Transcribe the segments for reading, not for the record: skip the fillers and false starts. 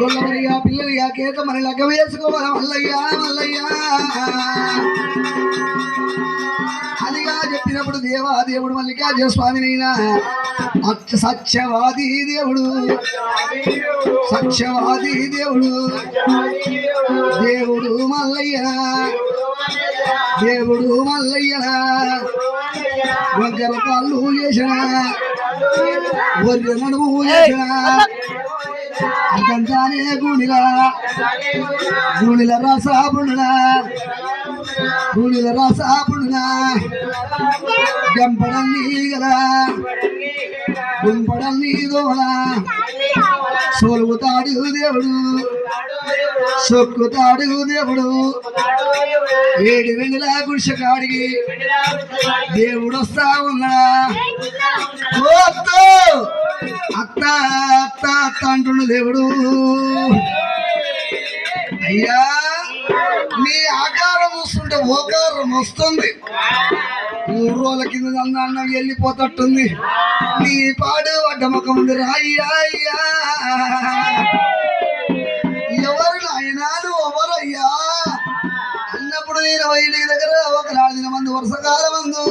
గొల్లమరిగా పిల్లలుగా కేత మరి లగ్గం వేసుకోవాలి మల్లయ్యా మల్లయ్యా అదిగా చెప్పినప్పుడు దేవుడు మల్లికార్జున స్వామినైనా సత్యవాది దేవుడు సత్యవాది దేవుడు దేవుడు మల్లయ్య దేవుడు మల్లయ్య వంకర కాళ్ళు చేసిన వర్ర నడుము చేసిన అదంతానే గూనిల రసాపుడునా గూనిల రసాపుడునా గంపడల్ని గల గుంపడల్ని దోల సోలుగుతాడు దేవుడు సొక్కుతాడు దేవుడు ఏడు వెండిలా గుడిసె కాడికి దేవుడు వస్తా ఉన్నా అత్త అత్త అత్త అంటుండు దేవుడు అయ్యా నీ ఆకారం వస్తుంటే ఓకారం వస్తుంది 3 రోజుల కింద అన్నం వెళ్ళిపోతట్టుంది నీ పాడు అడ్డముఖం ఉంది రాయ్యా అయ్యా ఎవరు నాయనాలు ఎవరయ్యా అన్నప్పుడు నేను వైడి దగ్గర ఒక 4 దిన మందు వర్షకాల మందు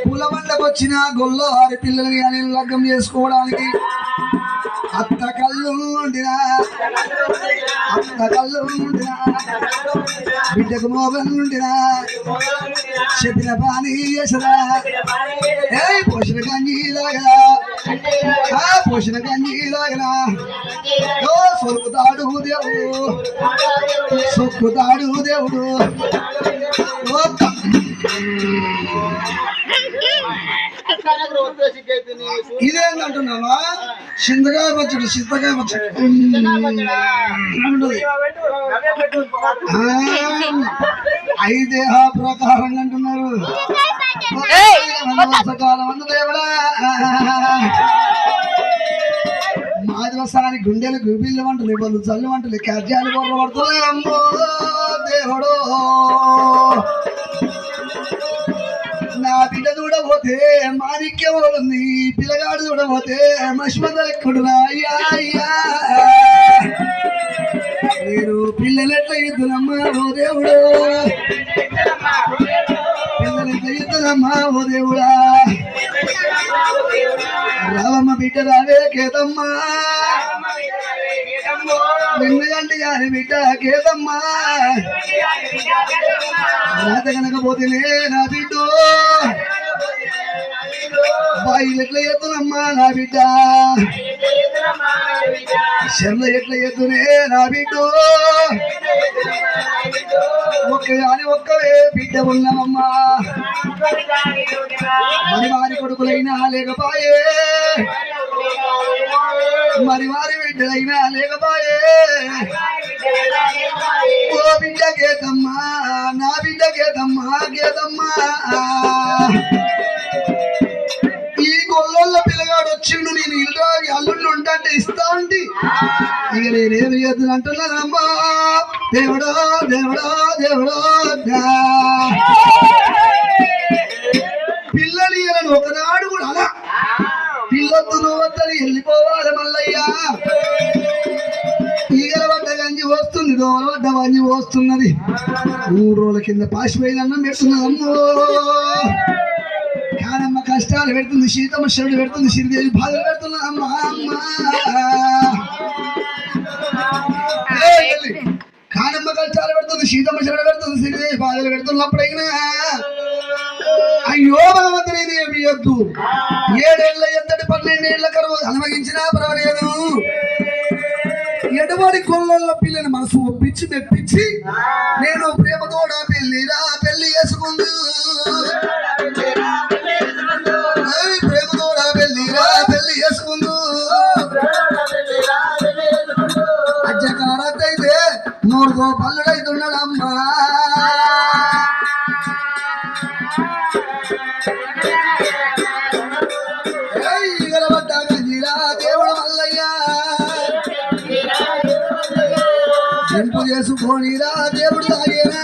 కులమండకు వచ్చిన గొల్లో 6 పిల్లలని అని లగ్గం చేసుకోవడానికి అత్త కళ్ళు ఉండినా బిడ్డకు మోగం ఉండినా చెప్పిన పానీ చేసరా పోషణ గంజి లాగలా పోషణ గంజి లాగలా సొక్కుతాడు దేవుడు సొక్కుతాడు దేవుడు ఇదేంటంటున్నావా చింతకాయ పచ్చడి చింతకాయ పచ్చడి 5 దేహ ప్రకారం అంటున్నారు వర్షకాలం అందు దేవుడా మాదివసానికి గుండెలు గుబిళ్ళు వంటలు ఇబ్బంది చల్లు వంటలు కర్జాలు బొర్ర పడుతున్నాయి అమ్మో దేవుడు నా బిడ్డ చూడబోతే మాణిక్యం ఉంది పిల్లగాడు చూడబోతే మష్మదలెక్కుడురా అయ్యా అయ్యా నేను పిల్లలెట్ల ఇద్దునమ్మా ఓ దేవుడు పిల్లలెట్ల ఇద్దునమ్మా ఓ దేవుడా రావమ్మ బిడ్డ రావే కేతమ్మా నిన్నగంటి గారి బిడ్డ కేతమ్మా రాత కనకపోతేనే నా బిడ్డ బాయిలు ఎట్లా ఎత్తునమ్మా నా బిడ్డ శర్ల ఎట్లా ఎత్తునే నా బిడ్డ ఒక్కవే బిడ్డ ఉన్నామమ్మా మరి వారి కొడుకులైనా లేకపోయే మరి వారి బిడ్డలైనా లేకపోయే ఓ బిడ్డ గేదమ్మా నా బిడ్డ గేదమ్మా గేదమ్మా ఈ గొల్ల పిల్లగాడు వచ్చిండు నేను ఇల్లు అల్లుళ్ళు ఉంటాంటే ఇస్తా ఉండి ఇక నేనేమి చేద్దు అంటున్నానమ్మా దేవుడో దేవుడో దేవుడో పిల్లలు ఇవ్వను ఒకనాడు కూడా అలా పిల్లొద్దు నువ్వద్దని వెళ్ళిపోవాలి మల్లయ్యా ఈగల పడ్డ గంజి వస్తుంది దోమల పడ్డ గంజి వస్తున్నది 3 రోజుల కింద పాసిపోయిన అన్నం పెడుతున్నది అమ్మో కానమ్మ కష్టాలు పెడుతుంది సీతమ్మ శివుడు పెడుతుంది శ్రీదేవి బాధలు పెడుతున్నది అమ్మా అమ్మా కానమ్మ కష్టాలు పెడుతుంది సీతమ్మ శివుడు పెడుతుంది శ్రీదేవి బాధలు పెడుతున్నప్పుడైనా అయ్యో భగవంతుని ఏమి వద్దు 7 ఏళ్ళ ఎంతటి 12 ఏళ్ళ కరువు అనుభవించినా పర్వాలేదు ఎడవాడి కొల్ల పిల్లని మనసు ఒప్పించి మెప్పించి నేను ప్రేమతోడా పెళ్లి చేసుకుందు ప్రేమతోడా పెళ్లి చేసుకుందు అజ్జకారత్తైతే 3 పల్లుడైతున్నాడమ్మా చేసుకోనిరా దేవుడు తాగేనా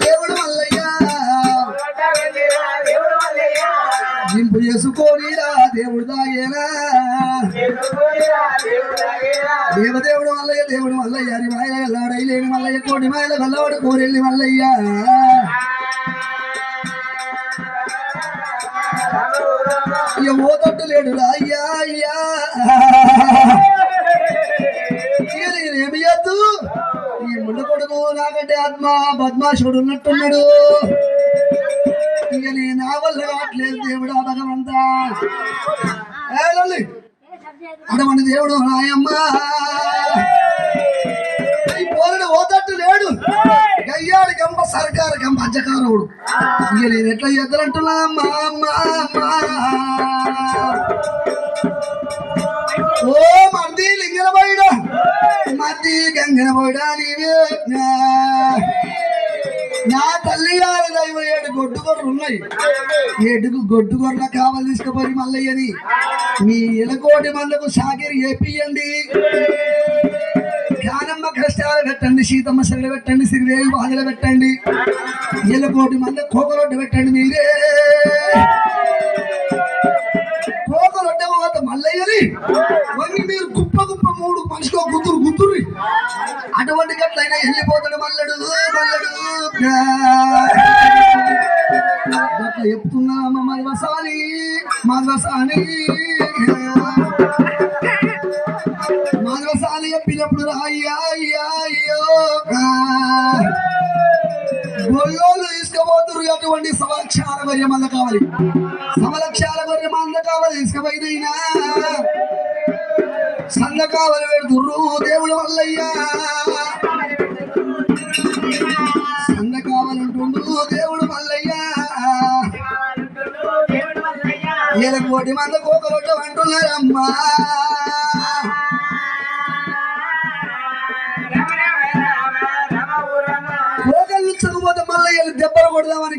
దేవుడు మల్లయ్యా జింపు చేసుకోనిరా దేవుడు దాగేనా దేవదేవుడు మల్లయ్య దేవుడు మల్లయ్య అని మాయ వెళ్ళాడైలేని మల్లయ్య కోటి మాయల వెళ్ళవాడు కోరెళ్ళి మల్లయ్య ఇక ఓతట్టు లేడు అయ్యా అయ్యా ఇక నేనేమి చేద్దు ఈ ముందు కొడుకు నాకంటే ఆత్మ బద్మాషుడు ఉన్నట్టున్నాడు ఇక నేను నా వల్ల కావట్లేదు దేవుడా భగవంతా అటువంటి దేవుడు నాయమ్మ పోరడు ఓతట్టు లేడు గయ్యాడి గంప సర్కారు గంప అజ్జకారుడు ఇక నేను ఎట్లా ఎద్దరంటున్నా అమ్మా అమ్మా అమ్మా ఓ మర్ది లింగన పోయిడ మర్ది గంగన పోయిడ నీవే నా తల్లి గారి దైవ 7 గొడ్డుగొర్రెలు ఉన్నాయి 7 గొడ్డుగొర్రెల కావాలి తీసుకుపోయి మల్లయ్యని మీ ఎలకోటి మందకు సాగిరి ఏపియండి జ్ఞానమ్మ కష్టాలు పెట్టండి సీతమ్మ సరళ పెట్టండి శ్రీదేవి బాధలు పెట్టండి ఎలకోటి మంద కోకరొడ్డు పెట్టండి మీరే కోకరొడ్డ పోత మల్లయ్యని వంగి మీరు కుప్ప కుప్ప 3 మనిషికో గుద్దురు అటువంటి గట్లయినా వెళ్ళిపోతాడు మల్లడు మల్లడు అట్లా చెప్తున్నామా మద్వసాని చెప్పినప్పుడు అయ్యో గొల్లోలు తీసుకుపోతురు అటువంటి సమలక్షాల గొర్రె మంద కావాలి తీసుకుపోయినైనా సంద కావాలి పెడుతుర్రు దేవుడు మల్లయ్యా సంద కావాలంటుండు దేవుడు మల్లయ్యా 7 కోటి మంది కోకరొట్ట అంటున్నారమ్మా కోకలు చదువుపోతే మల్లయ్యలు దెబ్బలు కొడదామని